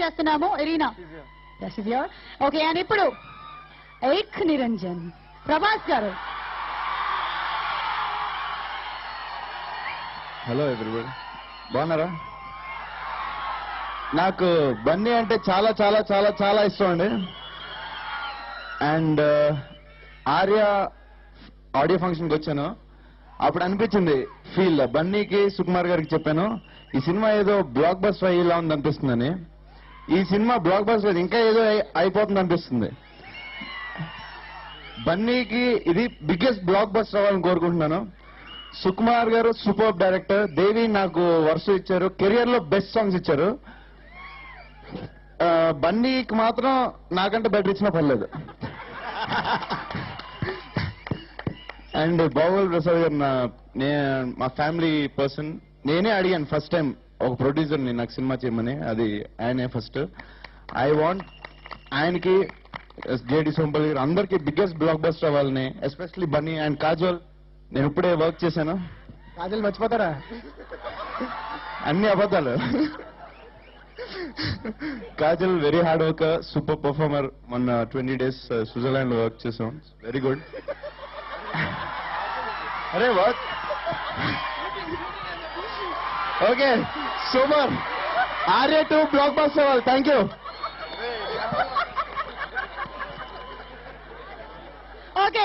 చేస్తున్నాము Irina. Okay, and ఇప్పుడు ఏక్ నిరంజన్ ప్రభాస్ గారు. హలో ఎవ్రీబడి, బాగున్నారా? నాకు బన్నీ అంటే చాలా చాలా చాలా చాలా ఇష్టం అండి. అండ్ ఆర్య ఆడియో ఫంక్షన్కి వచ్చాను, అప్పుడు అనిపించింది ఫీల్ బన్నీకి సుకుమార్ గారికి చెప్పాను, ఈ సినిమా ఏదో బ్లాక్ బస్టర్ అయ్యేలా ఉంది అనిపిస్తుందని. ఈ సినిమా బ్లాక్ బస్టర్ ఇంకా ఏదో అయిపోతుంది అనిపిస్తుంది. బన్నీకి ఇది బిగ్గెస్ట్ బ్లాక్ బస్టర్ అవ్వాలని కోరుకుంటున్నాను. సుకుమార్ గారు సూపర్ డైరెక్టర్, దేవి నాకు వరుస ఇచ్చారు, కెరియర్ లో బెస్ట్ సాంగ్స్ ఇచ్చారు. బన్నీకి మాత్రం నాకంటే బెటర్ ఇచ్చినా పర్లేదు. అండ్ బాహుబలి ప్రసాద్ గారు మా ఫ్యామిలీ పర్సన్. నేనే అడిగాను ఫస్ట్ టైం ఒక ప్రొడ్యూసర్ని నాకు సినిమా చేయమని, అది ఆయనే ఫస్ట్. ఐ వాంట్ ఆయనకి, జేడి సోంపల్లి గారు అందరికీ బిగ్గెస్ట్ బ్లాక్ బస్టర్ అవ్వాలని, ఎస్పెషల్లీ బన్నీ అండ్ కాజోల్. నేను ఇప్పుడే వర్క్ చేశాను. కాజల్ మర్చిపోతారా? అన్ని అబద్ధాలు. Kajal very hard worker, super performer. మొన్న 20 days స్విట్జర్లాండ్ లో వర్క్ చేసాం, వెరీ గుడ్. అరే work okay, super. Arya 2 blockbuster అవ్వాలి. Thank you. ఓకే.